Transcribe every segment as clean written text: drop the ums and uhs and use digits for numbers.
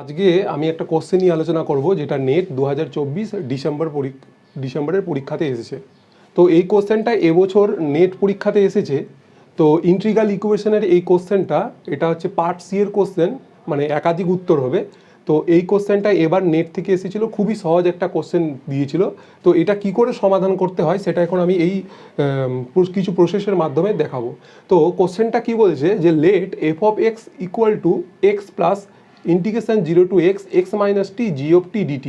আজকে আমি একটা কোশ্চেন নিয়ে আলোচনা করব যেটা নেট 2024 ডিসেম্বরের পরীক্ষাতে এসেছে। তো এই কোশ্চেনটা এবছর নেট পরীক্ষাতে এসেছে। তো ইন্টিগ্রাল ইকুয়েশনের এই কোশ্চেনটা এটা হচ্ছে পার্ট সি এর কোশ্চেন, মানে একাধিক উত্তর হবে। তো এই কোশ্চেনটা এবার নেট থেকে এসেছিলো, খুবই সহজ একটা কোশ্চেন দিয়েছিল। তো এটা কি করে সমাধান করতে হয় সেটা এখন আমি এই কিছু প্রসেসের মাধ্যমে দেখাবো। তো কোশ্চেনটা কি বলছে যে let f of x equal to x plus integration 0 to x minus t g of t dt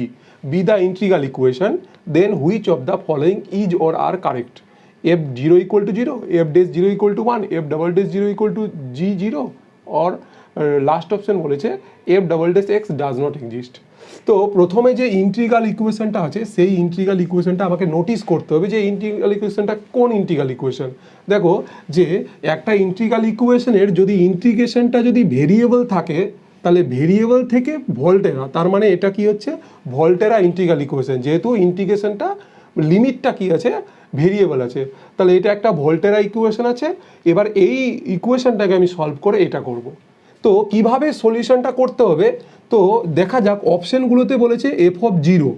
be the integral equation, then which of the following is or are correct? F 0 equal to 0, f dash 0 equal to 1, f double dash 0 equal to g 0, or last option বলেছে f double dash x does not exist। তো প্রথমে যে integral ইকুয়েশনটা আছে সেই integral ইকুয়েশনটা আমাকে notice করতে হবে যে ইন্টিগ্রাল ইকুয়েশনটা কোন ইন্টিগ্রাল ইকুয়েশন। দেখো যে একটা ইন্টিগ্রাল ইকুয়েশনের যদি ইন্টিগ্রেশনটা যদি ভেরিয়েবল থাকে তাহলে ভেরিয়েবল থেকে ভোল্টেরা, তার মানে এটা কি হচ্ছে ভোল্টেরা ইন্টিগ্রাল ইকুয়েশন, যেহেতু ইন্টিগ্রেশনটা লিমিটটা কি আছে ভেরিয়েবল আছে, তাহলে এটা একটা ভোল্টেরা ইকুয়েশন আছে। এবার এই ইকুয়েশনটাকে আমি সলভ করে এটা করব। তো কিভাবে সলিউশনটা করতে হবে তো দেখা যাক। অপশনগুলোতে বলেছে এফ অফ জিরো,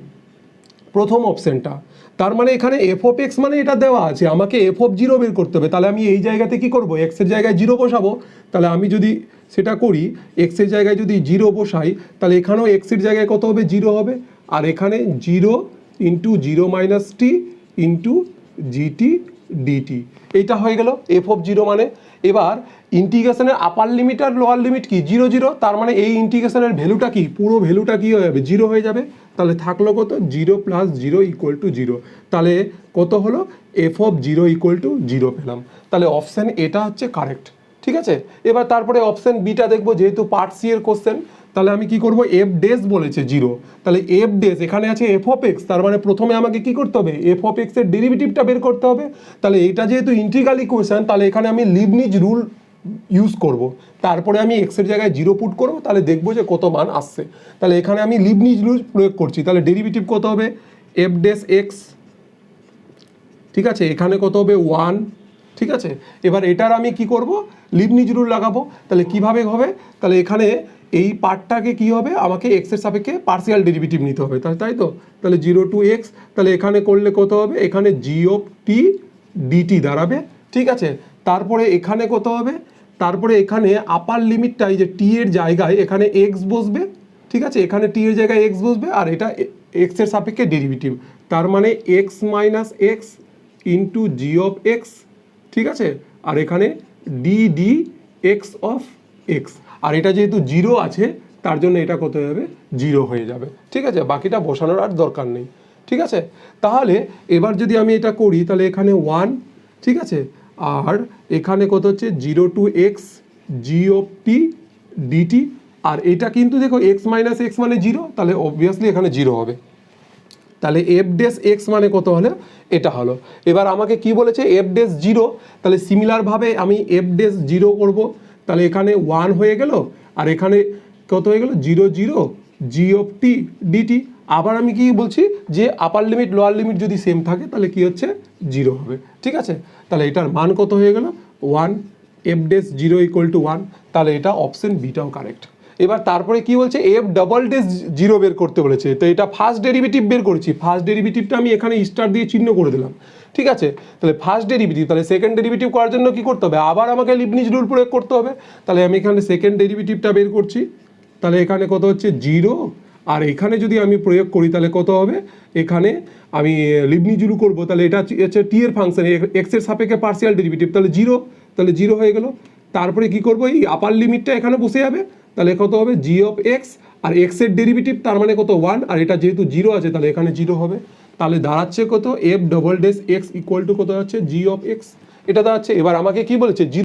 প্রথম অপশনটা, তার মানে এখানে এফ অফ এক্স মানে এটা দেওয়া আছে, আমাকে এফ অফ জিরো বের করতে হবে। তাহলে আমি এই জায়গাতে কি করব, এক্সের জায়গায় জিরো বসাবো। তাহলে আমি যদি সেটা করি, এক্সের জায়গায় যদি জিরো বসাই তাহলে এখানেও এক্সের জায়গায় কত হবে, জিরো হবে। আর এখানে জিরো ইন্টু জিরো মাইনাস টি ইন্টু জিটি ডিটি, এইটা হয়ে গেল এফ অফ জিরো মানে। এবার ইন্টিগ্রেশনের আপার লিমিট আর লোয়ার লিমিট কি, জিরো জিরো, তার মানে এই ইন্টিগ্রেশনের ভ্যালুটা কি, পুরো ভ্যালুটা কি হয়ে যাবে, জিরো হয়ে যাবে। তাহলে থাকলো কত, zero plus zero equal two zero. তাহলে কত হলো, F of zero equal two zero পেলাম। তাহলে অপশান এটা হচ্ছে কারেক্ট, ঠিক আছে। এবার তারপরে অপশান বিটা দেখবো, যেহেতু পার্ট সি এর কোশ্চেন, তাহলে আমি কি করব, এফ ডেস বলেছে জিরো, তাহলে এফ ডেস এখানে আছে এফ অফ এক্স, তার মানে প্রথমে আমাকে কি করতে হবে, এফ অফ এক্স এর ডেরিভেটিভটা বের করতে হবে। তাহলে এটা যেহেতু ইন্টিগ্রাল ইকুয়েশন, তাহলে এখানে আমি লিবনিজ রুল ইউজ করব। তারপরে আমি এক্সের জায়গায় জিরো পুট করবো, তাহলে দেখবো যে কত মান আসছে। তাহলে এখানে আমি লিবনিজ রুল প্রয়োগ করছি, তাহলে ডেরিভেটিভ কত হবে, এফ ডেস এক্স, ঠিক আছে, এখানে কত হবে, ওয়ান, ঠিক আছে। এবার এটার আমি কি করব, লিবনিজ রুল লাগাবো। তাহলে কিভাবে হবে, তাহলে এখানে এই পার্টটাকে কি হবে, আমাকে এক্সের সাপেক্ষে পার্সিয়াল ডেরিভেটিভ নিতে হবে, তাই তো। তাহলে জিরো টু এক্স, তাহলে এখানে করলে কত হবে, এখানে জি অফ টি ডিটি দাঁড়াবে, ঠিক আছে। তারপরে এখানে কত হবে, তারপরে এখানে আপার লিমিটটা এই যে টি এর জায়গায় এখানে এক্স বসবে, ঠিক আছে, এখানে টি এর জায়গায় এক্স বসবে, আর এটা এক্সের সাপেক্ষে ডেরিভেটিভ, তার মানে x minus x into g of x, ঠিক আছে। আর এখানে d d x of x, আর এটা যেহেতু জিরো আছে তার জন্য এটা কত হয়ে যাবে, জিরো হয়ে যাবে, ঠিক আছে। বাকিটা বসানোর আর দরকার নেই, ঠিক আছে। তাহলে এবার যদি আমি এটা করি তাহলে এখানে ওয়ান, ঠিক আছে, আর এখানে কত হচ্ছে zero to x g of t dt, আর এটা কিন্তু দেখো এক্স মাইনাস এক্স মানে জিরো, তাহলে অবভিয়াসলি এখানে জিরো হবে। তাহলে এফ ডেস এক্স মানে কত হলো, এটা হলো। এবার আমাকে কি বলেছে, এফ ডেস জিরো, তাহলে সিমিলারভাবে আমি এফ ডেস জিরো করবো, তাহলে এখানে ওয়ান হয়ে গেল, আর এখানে কত হয়ে গেল, zero zero g of t dt. আবার আমি কি বলছি যে আপার লিমিট লোয়ার লিমিট যদি সেম থাকে তাহলে কি হচ্ছে, জিরো হবে, ঠিক আছে। তাহলে এটার মান কত হয়ে গেল, one, f dash zero equal to one, তাহলে এটা অপশন বিটাও কারেক্ট। এবার তারপরে কি বলছে, এফ ডাবল ডেস জিরো বের করতে বলেছে, তো এটা ফার্স্ট ডেরিভেটিভ বের করেছি, ফার্স্ট ডেরিভেটিভটা আমি এখানে স্টার দিয়ে চিহ্ন করে দিলাম, ঠিক আছে। তাহলে ফার্স্ট ডেরিভেটিভ, তাহলে সেকেন্ড ডেরিভেটিভ করার জন্য কি করতে হবে, আবার আমাকে লিবনিজ রুল প্রয়োগ করতে হবে। তাহলে আমি এখানে সেকেন্ড ডেরিভেটিভটা বের করছি, তাহলে এখানে কত হচ্ছে, জিরো, আর এখানে যদি আমি প্রয়োগ করি তাহলে কত হবে, এখানে আমি লিবনিজ রুল করবো, তাহলে এটা হচ্ছে টি এর ফাংশন, এক্সের সাপেক্ষে পার্সিয়াল ডেরিভেটিভ, তাহলে জিরো, তাহলে জিরো হয়ে গেল। তারপরে কি করবো, এই আপার লিমিটটা এখানে বসে যাবে, তাহলে কত হবে, জি অফ এক্স, আর এক্সের ডেরিভেটিভ তার মানে কত, ওয়ান, আর এটা যেহেতু জিরো আছে তাহলে এখানে জিরো হবে। তাহলে দাঁড়াচ্ছে কত, f double dash x equal to কত হচ্ছে, জি অফ এক্স, এটা দাঁড়াচ্ছে। এবার আমাকে কি বলেছে,